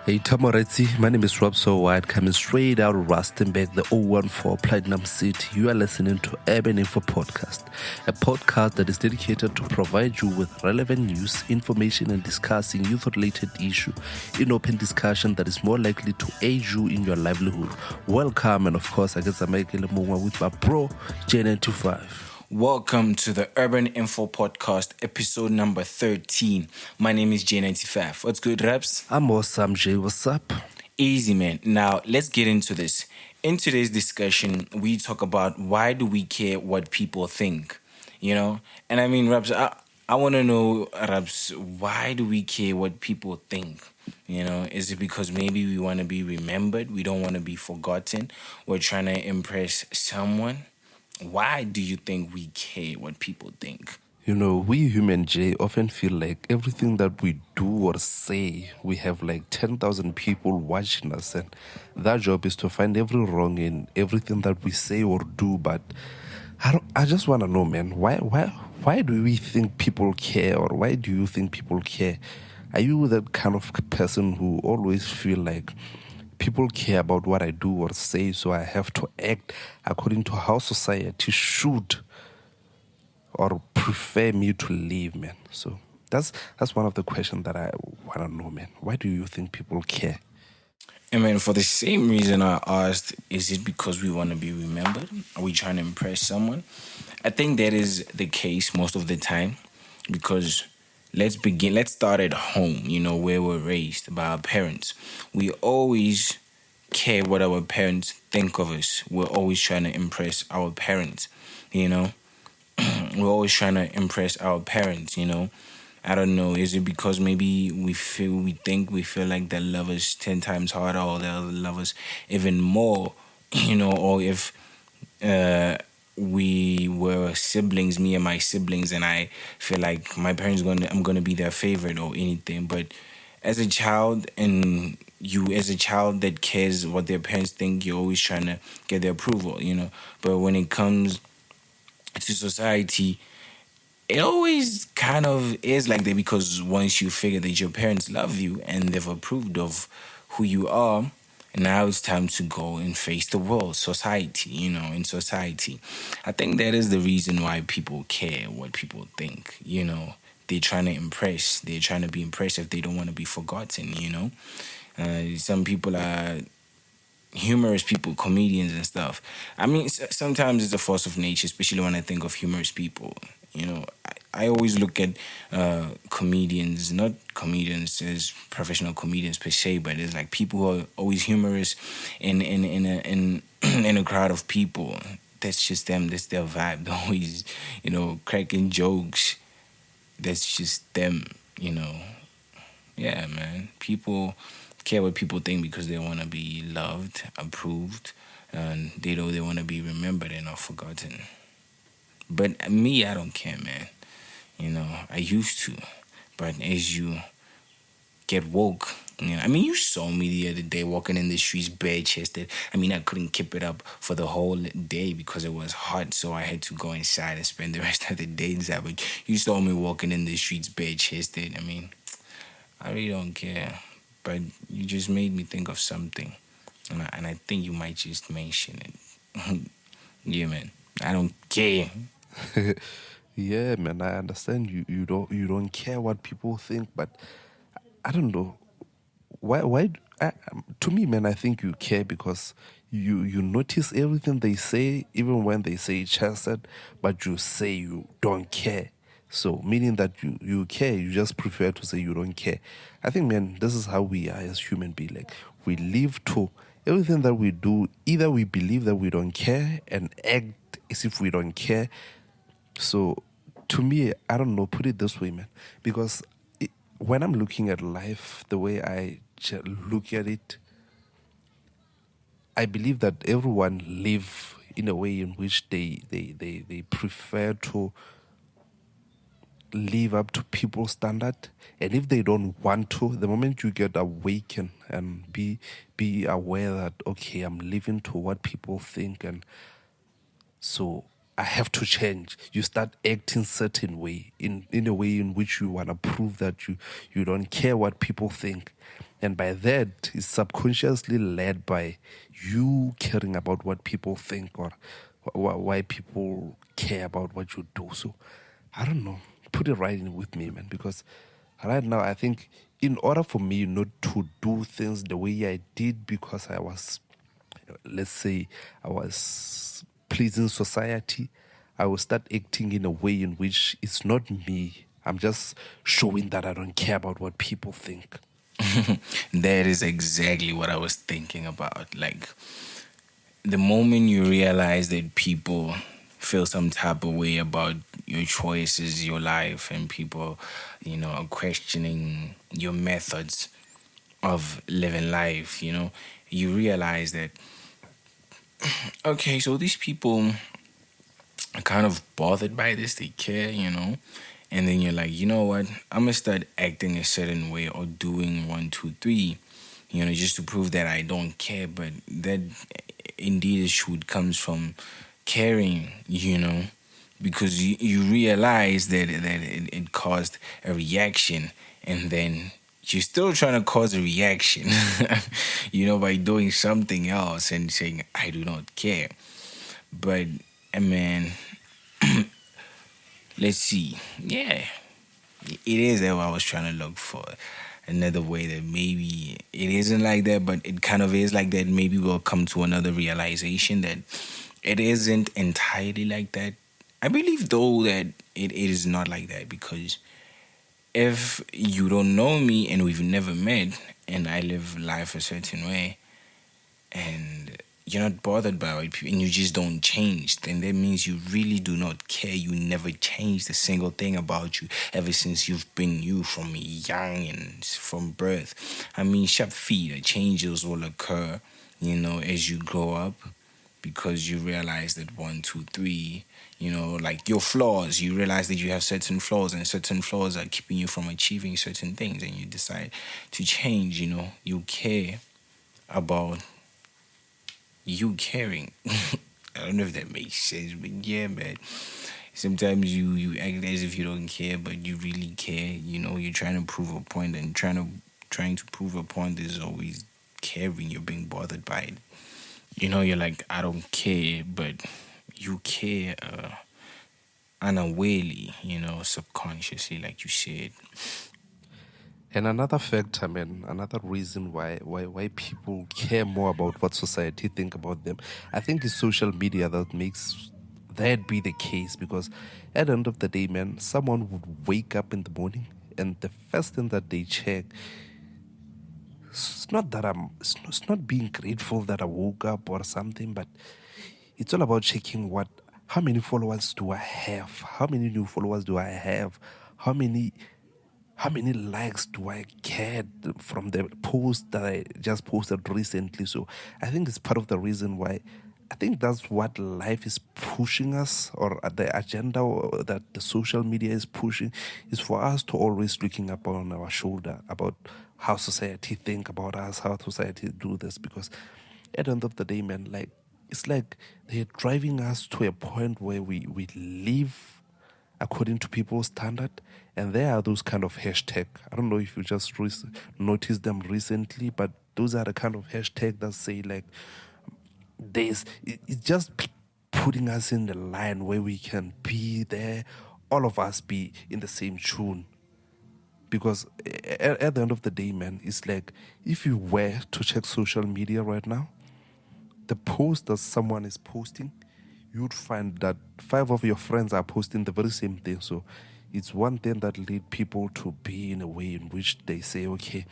Hey Tamoretsi, my name is Rob So White, coming straight out of Rustenburg, the 014 Platinum City. You are listening to Urban Info Podcast, a podcast that is dedicated to provide you with relevant news, information, and discussing youth-related issues in open discussion that is more likely to aid you in your livelihood. Welcome, and of course, I guess I'm making a move with my bro, J95. Welcome to the Urban Info Podcast, episode number 13. My name is J95. What's good, Raps? I'm awesome, Jay. What's up? Easy, man. Now, let's get into this. In today's discussion, we talk about why do we care what people think, you know? And I mean, Raps, I want to know, Raps, why do we care what people think? You know, is it because maybe we want to be remembered? We don't want to be forgotten? We're trying to impress someone? Why do you think we care what people think? You know, we human Jay often feel like everything that we do or say, we have like 10,000 people watching us, and that job is to find every wrong in everything that we say or do. But I just want to know, man, why do we think people care, or why do you think people care? Are you that kind of person who always feel like people care about what I do or say, so I have to act according to how society should or prefer me to live, man? So that's one of the questions that I want to know, man. Why do you think people care? I mean, for the same reason I asked, is it because we want to be remembered? Are we trying to impress someone? I think that is the case most of the time, because let's start at home, you know, where we're raised by our parents. We always care what our parents think of us. We're always trying to impress our parents, you know. We're always trying to impress our parents, you know. I don't know, is it because maybe we feel like they love us 10 times harder, or they'll love us even more, you know, or if we were siblings, me and my siblings, and I feel like my parents I'm gonna be their favorite or anything. But as a child, and you as a child that cares what their parents think, you're always trying to get their approval, you know. But when it comes to society, it always kind of is like that, because once you figure that your parents love you and they've approved of who you are, now it's time to go and face the world, society, you know, in society. I think that is the reason why people care what people think, you know. They're trying to impress. They're trying to be impressive. They don't want to be forgotten, you know. Some people are humorous people, comedians and stuff. I mean, sometimes it's a force of nature, especially when I think of humorous people. You know, I always look at comedians, not comedians as professional comedians per se, but it's like people who are always humorous in a crowd of people. That's just them. That's their vibe. They're always, you know, cracking jokes. That's just them, you know. Yeah, man. People care what people think because they want to be loved, approved, and they know they want to be remembered and not forgotten. But me, I don't care, man. You know, I used to. But as you get woke, you know, I mean, you saw me the other day walking in the streets bare-chested. I mean, I couldn't keep it up for the whole day because it was hot, so I had to go inside and spend the rest of the day inside. But you saw me walking in the streets bare-chested. I mean, I really don't care. But you just made me think of something. And I think you might just mention it. Yeah, man. I don't care. Yeah, man, I understand you don't care what people think, but I don't know why. To me, man, I think you care because you notice everything they say, even when they say chancelled, but you say you don't care. So meaning that you care, you just prefer to say you don't care. I think, man, this is how we are as human beings. Like, we live to everything that we do. Either we believe that we don't care and act as if we don't care. So to me, I don't know, put it this way, man, because when I'm looking at life, the way I look at it, I believe that everyone live in a way in which they prefer to live up to people's standard. And if they don't want to, the moment you get awakened and be aware that, okay, I'm living to what people think, and so I have to change. You start acting certain way, in a way in which you want to prove that you don't care what people think. And by that, it's subconsciously led by you caring about what people think, or why people care about what you do. So I don't know. Put it right in with me, man, because right now I think in order for me not to do things the way I did because I was, let's say, I was pleasing society, I will start acting in a way in which it's not me. I'm just showing that I don't care about what people think. That is exactly what I was thinking about. Like, the moment you realize that people feel some type of way about your choices, your life, and people, are questioning your methods of living life, you realize that, okay, so these people are kind of bothered by this, they care, and then you're like, you know what, I'm gonna start acting a certain way or doing one, two, three, just to prove that I don't care. But that indeed is should comes from caring, because you realize that it caused a reaction, and then you're still trying to cause a reaction, by doing something else and saying, I do not care. But, man, let's see. Yeah, it is that what I was trying to look for. Another way that maybe it isn't like that, but it kind of is like that. Maybe we'll come to another realization that it isn't entirely like that. I believe, though, that it is not like that, because if you don't know me and we've never met and I live life a certain way, and you're not bothered by it and you just don't change, then that means you really do not care. You never changed a single thing about you ever since you've been you from young and from birth. I mean, sharp feet, changes will occur, as you grow up, because you realize that one, two, three, like your flaws, you realize that you have certain flaws, and certain flaws are keeping you from achieving certain things, and you decide to change. You care about you caring. I don't know if that makes sense, but yeah, man. Sometimes you act as if you don't care, but you really care. You're trying to prove a point, and trying to prove a point is always caring. You're being bothered by it. You're like, I don't care, but you care unawarely, subconsciously, like you said. And another factor, man, another reason why people care more about what society think about them, I think it's social media that makes that be the case. Because at the end of the day, man, someone would wake up in the morning and the first thing that they check, it's not being grateful that I woke up or something, but it's all about checking how many followers do I have? How many new followers do I have? How many likes do I get from the post that I just posted recently? So I think it's part of the reason why I think that's what life is pushing us, or the agenda that the social media is pushing, is for us to always looking up on our shoulder about how society think about us, how society do this. Because at the end of the day, man, like, it's like they're driving us to a point where we live according to people's standard. And there are those kind of hashtag, I don't know if you just noticed them recently, but those are the kind of hashtag that say, like, it's just putting us in the line where we can be there, all of us be in the same tune. Because at the end of the day, man, it's like, if you were to check social media right now, the post that someone is posting, you'd find that 5 of your friends are posting the very same thing. So it's one thing that lead people to be in a way in which they say, okay,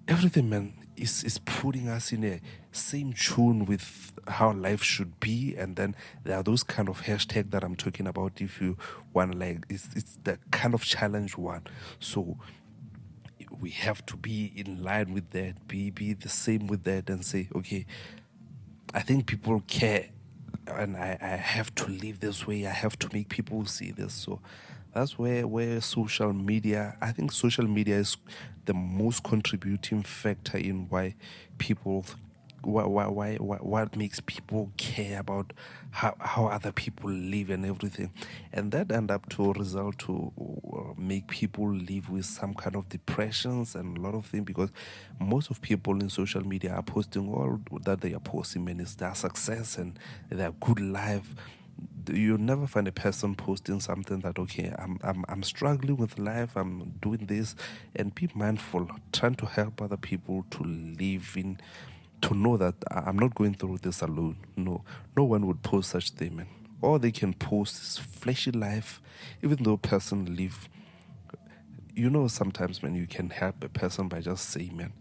everything, man, is putting us in a same tune with how life should be. And then there are those kind of hashtag that I'm talking about. If you want, like, it's the kind of challenge one. So we have to be in line with that, be the same with that, and say, okay, I think people care, and I have to live this way. I have to make people see this. So that's where social media, I think social media is the most contributing factor in why people what makes people care about how other people live and everything, and that end up to result to make people live with some kind of depressions and a lot of things, because most of people in social media are posting all that they are posting, man, is their success and their good life. You'll never find a person posting something that, okay, I'm struggling with life, I'm doing this. And be mindful, trying to help other people to live in, to know that I'm not going through this alone. No one would post such thing, man. All they can post is fleshy life, even though person live. Sometimes, man, you can help a person by just saying, man,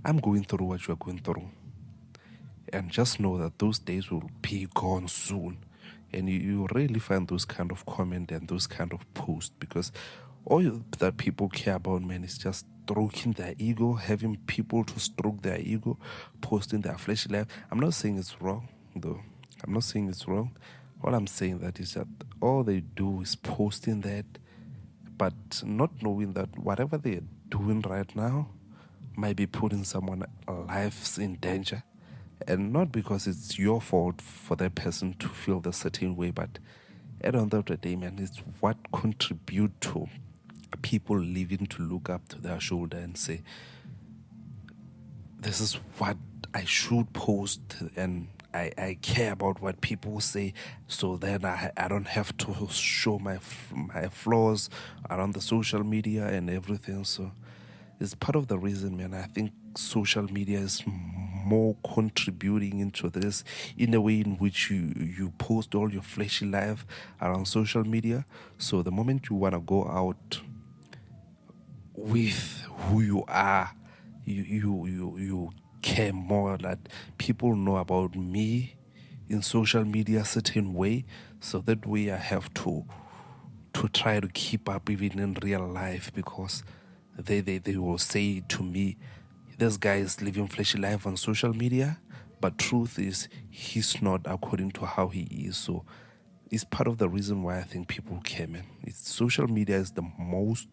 I'm going through what you're going through, and just know that those days will be gone soon. And you really find those kind of comment and those kind of posts, because that people care about, man, is just stroking their ego, having people to stroke their ego, posting their fleshy life. I'm not saying it's wrong, though. I'm not saying it's wrong. All I'm saying that is that all they do is posting that, but not knowing that whatever they're doing right now might be putting someone's lives in danger. And not because it's your fault for that person to feel the certain way, but at the end of the day, man, it's what contribute to people living to look up to their shoulder and say, this is what I should post, and I care about what people say, so then I don't have to show my flaws around the social media and everything. So it's part of the reason, man. I think social media is more contributing into this, in a way in which you post all your fleshy life around social media. So the moment you want to go out with who you are, you care more that people know about me in social media a certain way, so that way I have to try to keep up even in real life, because they will say to me, this guy is living fleshy life on social media, but truth is he's not according to how he is. So it's part of the reason why I think people care, man. Social media is the most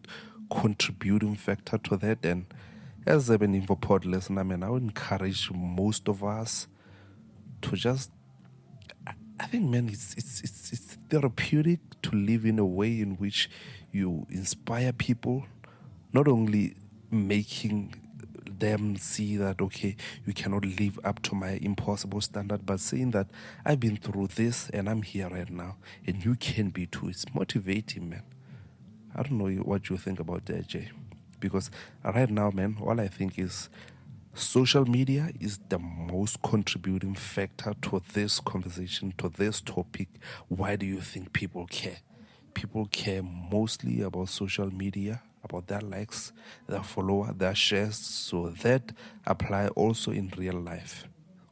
contributing factor to that. And as an InfoPod listener, man, I would encourage most of us to just, I think, man, it's therapeutic to live in a way in which you inspire people, not only making them see that, okay, you cannot live up to my impossible standard, but saying that I've been through this and I'm here right now, and you can be too. It's motivating, man. I don't know what you think about that, Jay, because right now, man, all I think is social media is the most contributing factor to this conversation, to this topic. Why do you think people care? People care mostly about social media, about their likes, their follower, their shares. So that apply also in real life.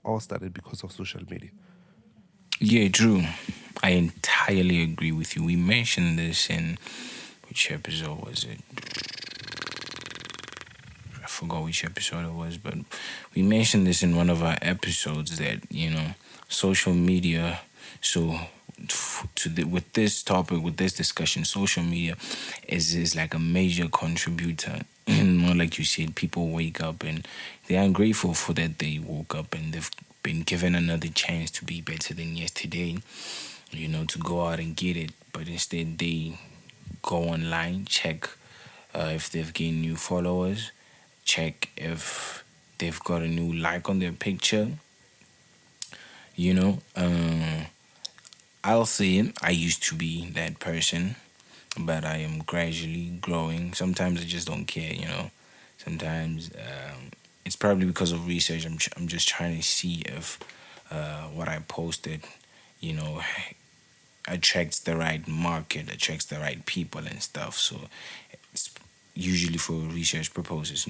All started because of social media. Yeah, true. I entirely agree with you. We mentioned this in which episode was it? I forgot which episode it was, but we mentioned this in one of our episodes that, social media. So, with this topic, with this discussion, social media is like a major contributor. Not like you said, people wake up and they are grateful for that they woke up and they've been given another chance to be better than yesterday, to go out and get it. But instead, they go online, check if they've gained new followers, check if they've got a new like on their picture. You know, I'll say it, I used to be that person, but I am gradually growing. Sometimes I just don't care. Sometimes it's probably because of research. I'm just trying to see if what I posted, you know, attracts the right market, attracts the right people and stuff. So it's usually for research purposes.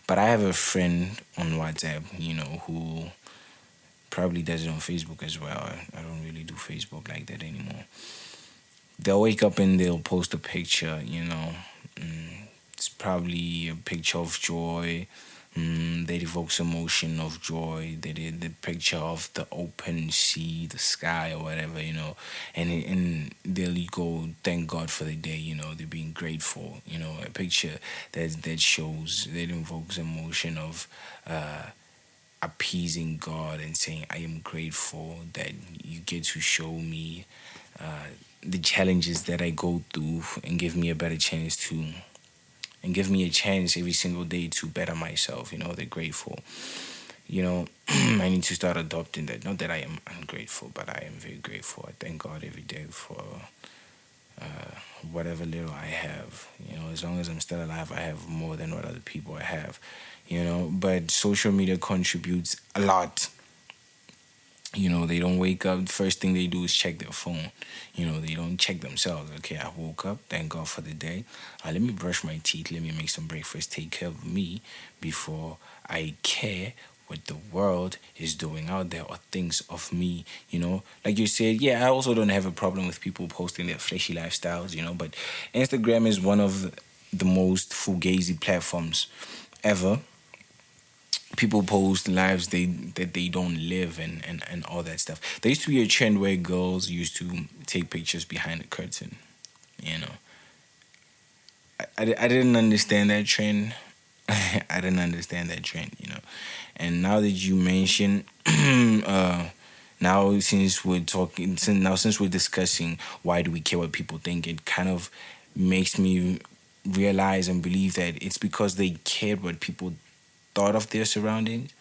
But I have a friend on WhatsApp, who probably does it on Facebook as well. I don't really do Facebook like that anymore. They'll wake up and they'll post a picture, it's probably a picture of joy. That evokes emotion of joy. They did the picture of the open sea, the sky, or whatever. And they'll go thank God for the day. They're being grateful. A picture that shows, that invokes emotion of appeasing God and saying, I am grateful that you get to show me the challenges that I go through and give me a better chance to, and give me a chance every single day to better myself. They're grateful. I need to start adopting that. Not that I am ungrateful, but I am very grateful. I thank God every day for whatever little I have. As long as I'm still alive, I have more than what other people have. But social media contributes a lot. They don't wake up, first thing they do is check their phone. They don't check themselves. Okay, I woke up, thank God for the day. Let me brush my teeth, let me make some breakfast, take care of me before I care what the world is doing out there or thinks of me. Like you said, yeah, I also don't have a problem with people posting their fleshy lifestyles, but Instagram is one of the most fugazi platforms ever. People post lives that they don't live, and all that stuff. There used to be a trend where girls used to take pictures behind the curtain. You know, I didn't understand that trend. I didn't understand that trend. And now that you mention, now since we're talking, since we're discussing why do we care what people think, it kind of makes me realize and believe that it's because they cared what people thought of their surroundings,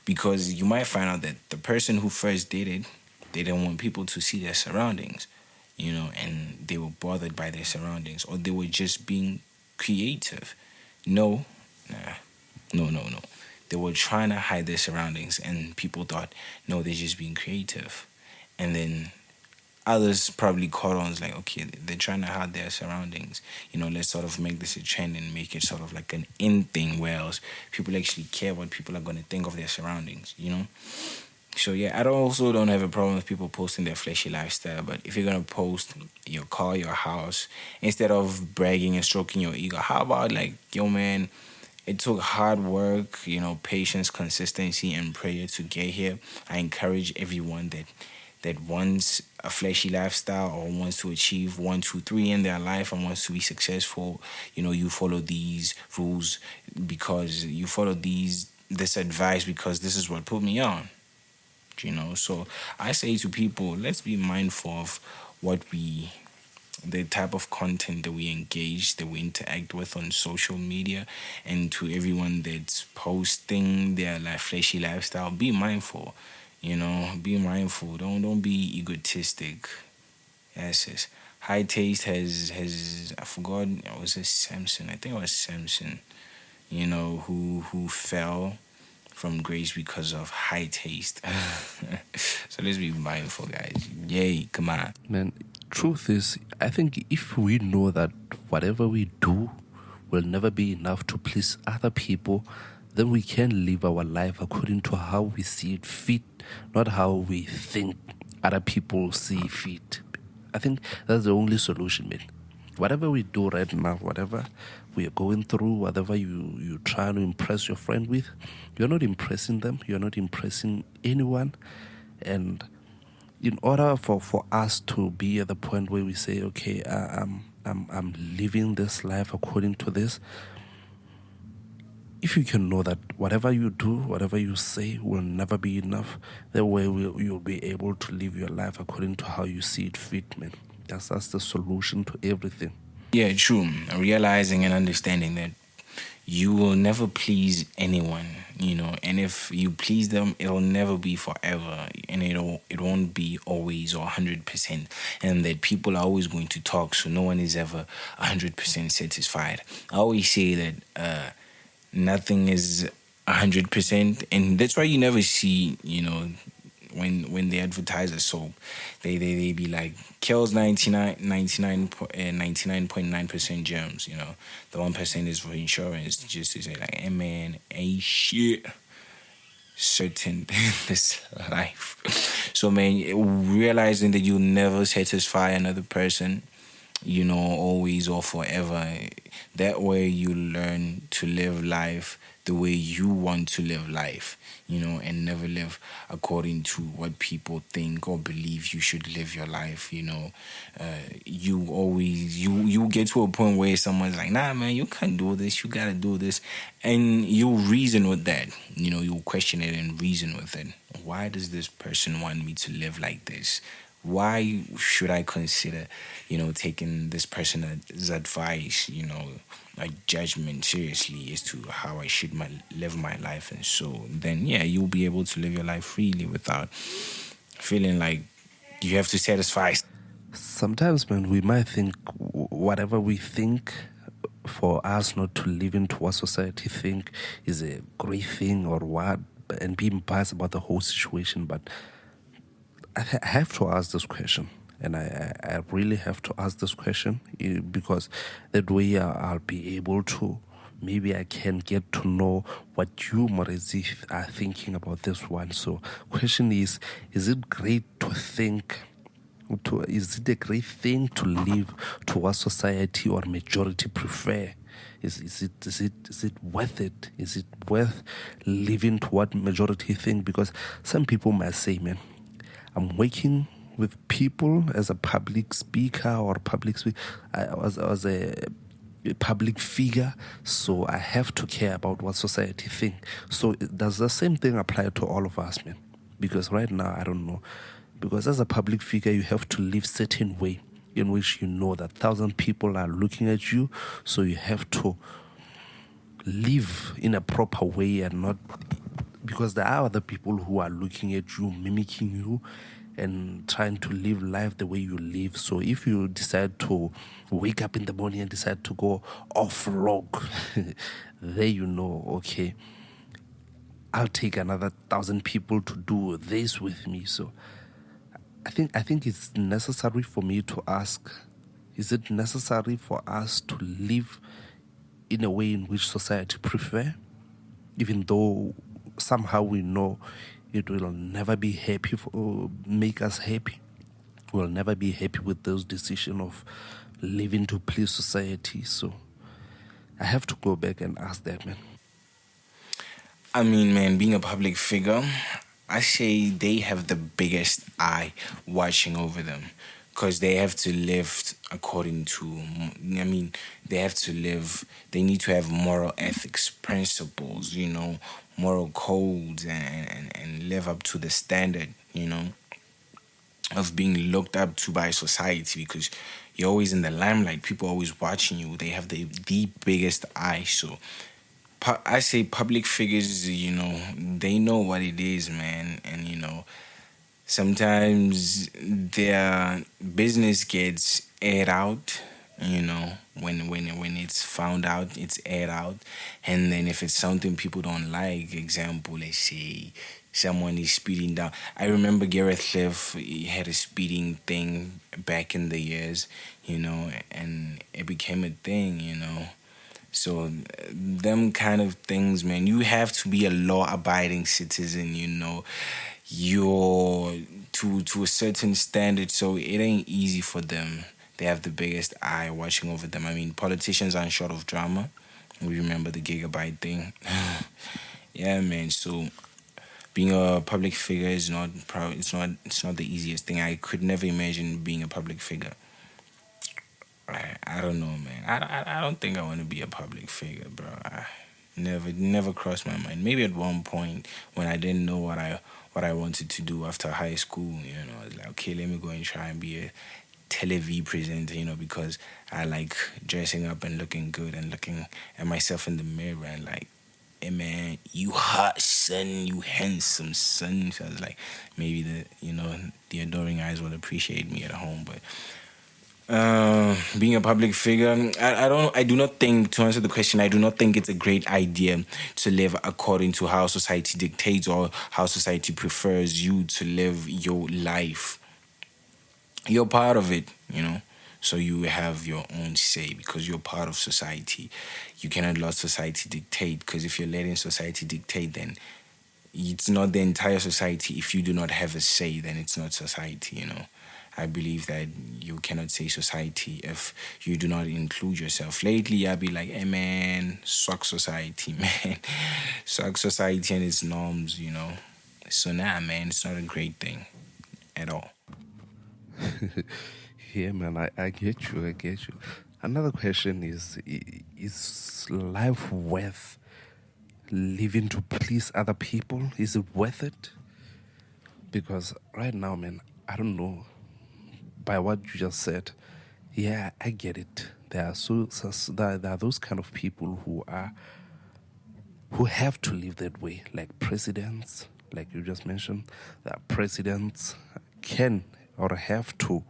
because you might find out that the person who first did it, they didn't want people to see their surroundings, and they were bothered by their surroundings, or they were just being creative. No, nah, no. They were trying to hide their surroundings, and people thought, no, they're just being creative. And then others probably caught on, it's like, okay, they're trying to hide their surroundings. Let's sort of make this a trend and make it sort of like an in thing, where else people actually care what people are going to think of their surroundings. So yeah, also don't have a problem with people posting their fleshy lifestyle, but if you're going to post your car, your house, instead of bragging and stroking your ego, how about like, yo man, it took hard work, patience, consistency, and prayer to get here. I encourage everyone that wants a fleshy lifestyle or wants to achieve 1, 2, 3 in their life and wants to be successful, you follow these rules, because you follow this advice because this is what put me on. So I say to people, let's be mindful of the type of content that we engage, that we interact with on social media. And to everyone that's posting their fleshy lifestyle, be mindful. Be mindful. Don't be egotistic. Yes. High Taste has I forgot, was it Samson? I think it was Samson. Who fell from grace because of high taste. So let's be mindful, guys. Yay, come on. Man, truth is, I think if we know that whatever we do will never be enough to please other people, then we can live our life according to how we see it fit, not how we think other people see fit. I think that's the only solution, man. Whatever we do right now, whatever we are going through, whatever you're trying to impress your friend with, you're not impressing them, you're not impressing anyone. And in order for us to be at the point where we say, okay, I'm living this life according to this, if you can know that whatever you do, whatever you say will never be enough, that way you'll be able to live your life according to how you see it fit, man. That's the solution to everything. Yeah, true. Realizing and understanding that you will never please anyone, and if you please them, it'll never be forever, and it won't be always or 100%, and that people are always going to talk, so no one is ever 100% satisfied. I always say that nothing is 100%, and that's why you never see, when they advertise a soap, they be like, kills 99.9% germs, the 1% is for insurance, just to say like, hey man, ain't shit certain in this life. So man, realizing that you'll never satisfy another person, always or forever. That way you learn to live life the way you want to live life, and never live according to what people think or believe you should live your life. You get to a point where someone's like, nah, man, you can't do this, you gotta do this. And you reason with that, you question it and reason with it. Why does this person want me to live like this? Why should I consider, taking this person's advice, like judgment seriously as to how I should live my life? And so then, yeah, you'll be able to live your life freely without feeling like you have to satisfy. Sometimes, man, we might think whatever we think for us not to live into what society think is a great thing or what, and being biased about the whole situation. But I have to ask this question, and I really have to ask this question because that way I'll be able to, maybe I can get to know what you, Morezi, are thinking about this one. So question is it great to think, is it a great thing to live to what society or majority prefer? Is it worth it? Is it worth living to what majority think? Because some people might say, man, I'm working with people as a public speaker or public speaker. I was a public figure, so I have to care about what society think. So does the same thing apply to all of us, man? Because right now, I don't know. Because as a public figure, you have to live certain way in which you know that 1,000 people are looking at you, so you have to live in a proper way and not, because there are other people who are looking at you, mimicking you, and trying to live life the way you live. So if you decide to wake up in the morning and decide to go off log, there you know, okay, I'll take another 1,000 people to do this with me. So I think it's necessary for me to ask, is it necessary for us to live in a way in which society prefer, even though somehow we know it will never be happy make us happy. We'll never be happy with those decisions of living to please society. So I have to go back and ask that, man. I mean, man, being a public figure, I say they have the biggest eye watching over them because they have to live according to, they have to live, they need to have moral ethics, principles, moral codes, and live up to the standard, of being looked up to by society because you're always in the limelight. People are always watching you. They have the biggest eye. So I say public figures, they know what it is, man. And, sometimes their business gets aired out, when it's found out, it's aired out. And then if it's something people don't like, example, let's say someone is speeding down. I remember Gareth Cliff, he had a speeding thing back in the years, and it became a thing, So them kind of things, man, you have to be a law-abiding citizen, You're to a certain standard, so it ain't easy for them. They have the biggest eye watching over them. I mean, politicians aren't short of drama. We remember the gigabyte thing. Yeah, man. So being a public figure is not it's not the easiest thing. I could never imagine being a public figure. I don't know, man. I don't think I want to be a public figure, bro. Never crossed my mind. Maybe at one point when I didn't know what I wanted to do after high school, I was like, okay, let me go and try and be a telev presenter, because I like dressing up and looking good and looking at myself in the mirror and like, hey man, you hot son, you handsome son. So I was like, maybe the adoring eyes will appreciate me at home, but being a public figure, I do not think, to answer the question, I do not think it's a great idea to live according to how society dictates or how society prefers you to live your life. You're part of it, so you have your own say because you're part of society. You cannot let society dictate, because if you're letting society dictate, then it's not the entire society. If you do not have a say, then it's not society, I believe that you cannot say society if you do not include yourself. Lately, I'll be like, hey man, swag society, man. Swag society and its norms, you know. So nah, man, it's not a great thing at all. Yeah, man, I get you. I get you. Another question is life worth living to please other people? Is it worth it? Because right now, man, I don't know. By what you just said, yeah, I get it. There are those kind of people who have to live that way, like presidents, like you just mentioned. That presidents can or have to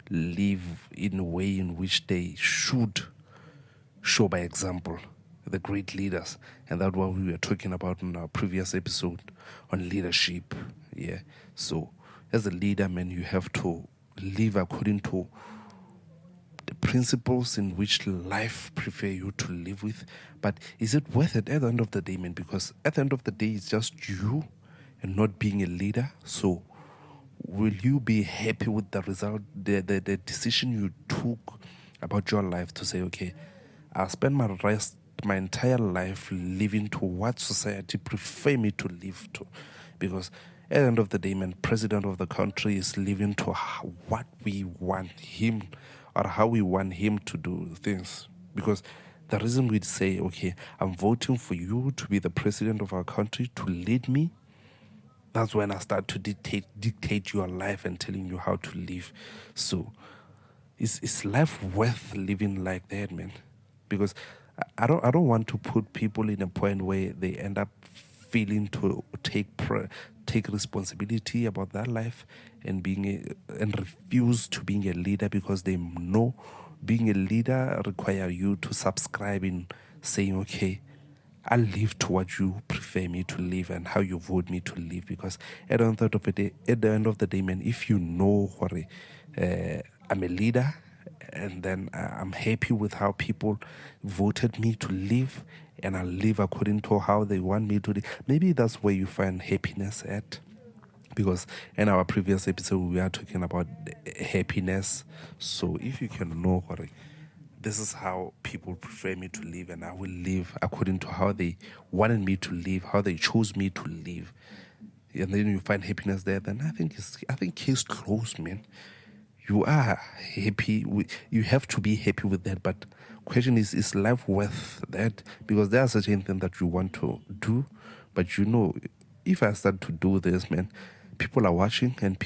live in a way in which they should show by example, the great leaders. And that's what we were talking about in our previous episode on leadership. Yeah. So as a leader, man, you have to live according to the principles in which life prefer you to live with. But is it worth it at the end of the day, man? Because at the end of the day, it's just you and not being a leader. So will you be happy with the result, the decision you took about your life to say, okay, I'll spend my entire life living to what society prefer me to live to? Because at the end of the day, man, president of the country is living to what we want him or how we want him to do things. Because the reason we'd say, okay, I'm voting for you to be the president of our country to lead me, that's when I start to dictate your life and telling you how to live. So is life worth living like that, man? Because I don't want to put people in a point where they end up feeling to take responsibility about that life and and refuse to being a leader, because they know being a leader require you to subscribe in saying, okay, I'll live to what you prefer me to live and how you vote me to live. Because at the end of the day, man, if you know what I'm a leader, and then I'm happy with how people voted me to live, and I live according to how they want me to live, maybe that's where you find happiness at. Because in our previous episode, we are talking about happiness. So if you can know what this is how people prefer me to live, and I will live according to how they wanted me to live, how they chose me to live, and then you find happiness there, then I think case closed, man. You are happy you have to be happy with that. But question is life worth that? Because there are certain things that you want to do, but if I start to do this, man, people are watching, and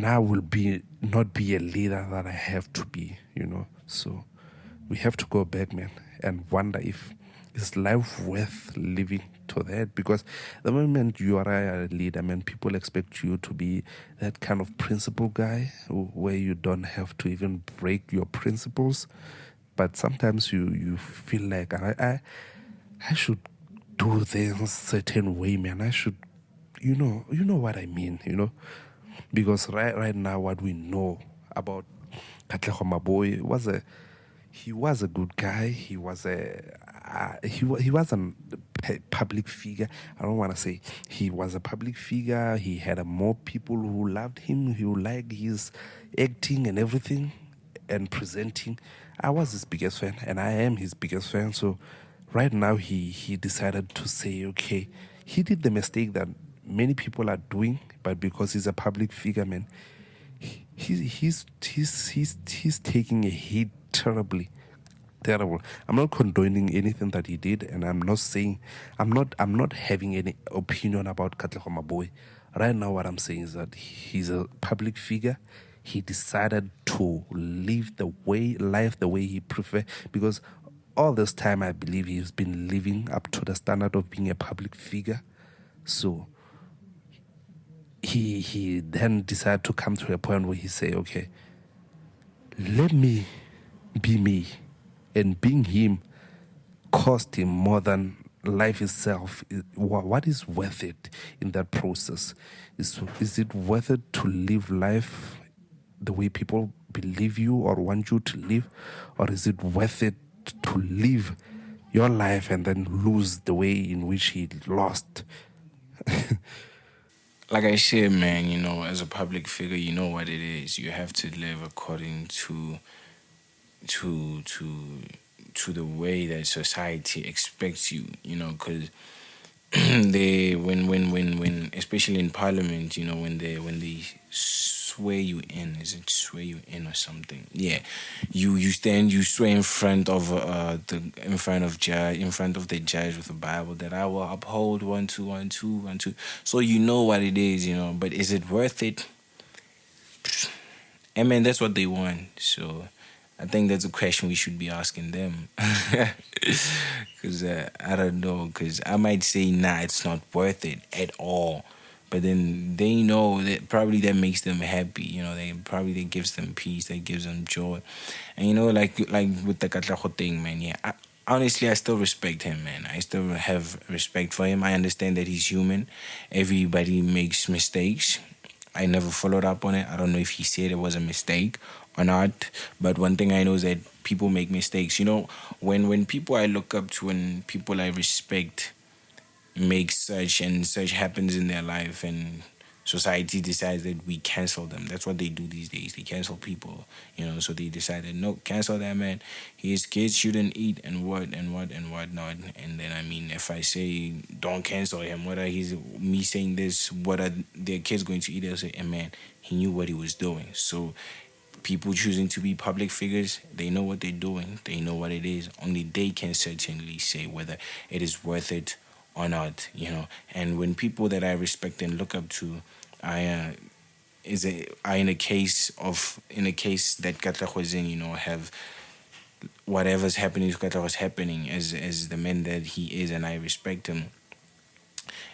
I will not be a leader that I have to be, So we have to go back, man, and wonder if is life worth living to that. Because the moment you are a leader, man, people expect you to be that kind of principle guy where you don't have to even break your principles. But sometimes you feel like I should do things certain way, man. I should, you know what I mean, because right now what we know about Katlego Maboes he was a good guy. He was he was a public figure. I don't want to say he was a public figure. He had more people who loved him, who liked his acting and everything and presenting. I was his biggest fan, and I am his biggest fan. So right now he decided to say, okay, he did the mistake that many people are doing, but because he's a public figure, man, he's taking a hit terribly. Terrible. I'm not condoning anything that he did, and I'm not saying I'm not having any opinion about Katlego Maboes. Right now what I'm saying is that he's a public figure. He decided to live life the way he prefer, because all this time I believe he's been living up to the standard of being a public figure. So he then decided to come to a point where he say, okay, let me be me. And being him cost him more than life itself. What is worth it in that process? Is it worth it to live life the way people believe you or want you to live? Or is it worth it to live your life and then lose the way in which he lost? Like I said, man, as a public figure, you know what it is. You have to live according to to to the way that society expects you, because they when especially in parliament, when they swear you in, is it swear you in or something? Yeah, you swear in front of in front of the judge with the Bible that I will uphold 1 2 1 2 1 2. So you know what it is, but is it worth it? I mean, that's what they want. So I think that's a question we should be asking them. Because I don't know. Because I might say, nah, it's not worth it at all. But then they know that probably that makes them happy. That gives them peace. That gives them joy. And like with the Katlego thing, man. Yeah, honestly, I still respect him, man. I still have respect for him. I understand that he's human. Everybody makes mistakes. I never followed up on it. I don't know if he said it was a mistake or not. But one thing I know is that people make mistakes. When people I look up to and people I respect make such and such happens in their life, and society decides that we cancel them. That's what they do these days. They cancel people, so they decided, no, cancel that man. His kids shouldn't eat and what not. And then, I mean, if I say don't cancel him, what are me saying this, what are their kids going to eat? They'll say, man, he knew what he was doing. So people choosing to be public figures, they know what they're doing. They know what it is. Only they can certainly say whether it is worth it or not. And when people that I respect and look up to, I are in a case that Katlego is in, have whatever's happening to Katlego is happening as the man that he is, and I respect him.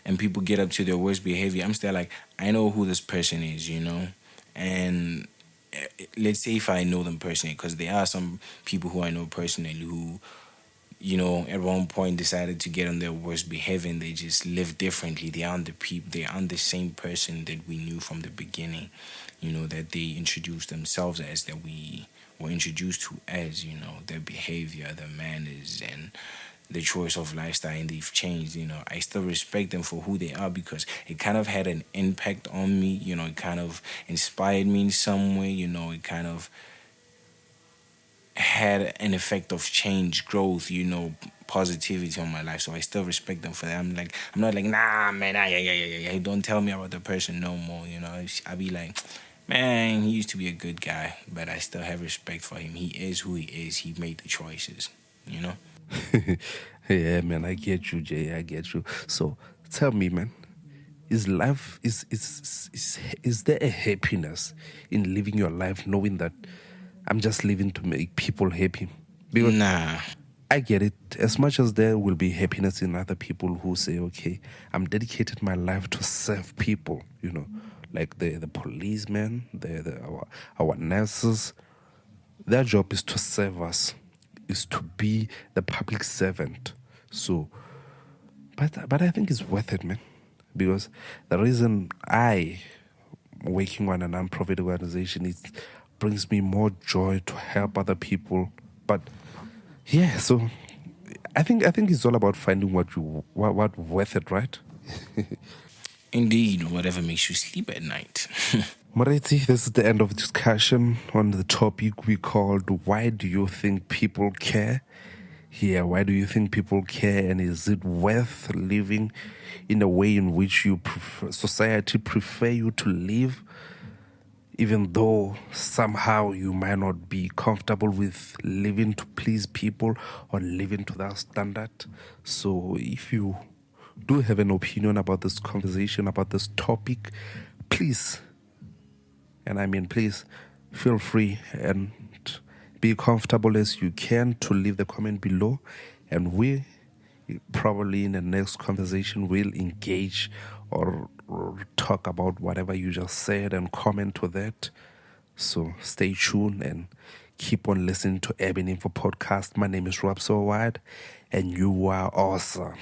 And people get up to their worst behavior, I'm still like, I know who this person is. And let's say if I know them personally, because there are some people who I know personally who, at one point decided to get on their worst behavior and they just live differently. They aren't the same person that we knew from the beginning, that they introduced themselves as, that we were introduced to as, their behavior, their manners, and the choice of lifestyle, and they've changed. I still respect them for who they are because it kind of had an impact on me. It kind of inspired me in some way. It kind of had an effect of change, growth, positivity on my life. So I still respect them for that. I'm not like, nah, man, yeah. Don't tell me about the person no more. I be like, man, he used to be a good guy, but I still have respect for him. He is who he is. He made the choices. Yeah, man, I get you, Jay. I get you. So tell me, man, is life is there a happiness in living your life knowing that I'm just living to make people happy? Because Nah. I get it. As much as there will be happiness in other people who say, okay, I'm dedicated my life to serve people, like the policemen, our nurses. Their job is to serve us, is to be the public servant. So, but I think it's worth it, man, because the reason I working on a non-profit organization, it brings me more joy to help other people. But yeah, so I think it's all about finding what worth it, right? Indeed, whatever makes you sleep at night. Moretti, this is the end of discussion on the topic we called "Why do you think people care?" Yeah, why do you think people care, and is it worth living in a way in which society prefer you to live, even though somehow you might not be comfortable with living to please people or living to that standard? So if you do have an opinion about this conversation, about this topic, please, and I mean please, feel free and be comfortable as you can to leave the comment below, and we probably in the next conversation will engage or talk about whatever you just said and comment to that. So stay tuned and keep on listening to Urban Info Podcast. My name is Rob So Wide, and you are awesome.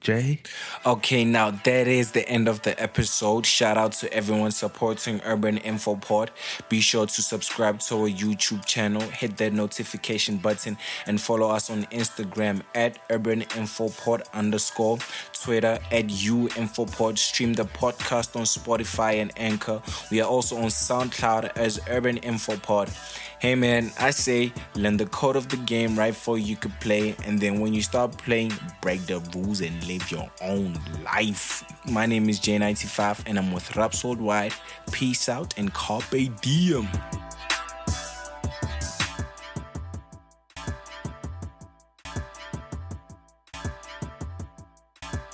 Jay? Okay, now that is the end of the episode. Shout out to everyone supporting Urban InfoPod. Be sure to subscribe to our YouTube channel, hit that notification button, and follow us on Instagram at Urban InfoPod _, Twitter at UInfoPod. Stream the podcast on Spotify and Anchor. We are also on SoundCloud as Urban InfoPod. Hey man, I say learn the code of the game right before you could play, and then when you start playing, break the rules and live your own life. My name is J95 and I'm with Raps Worldwide. Peace out and carpe diem.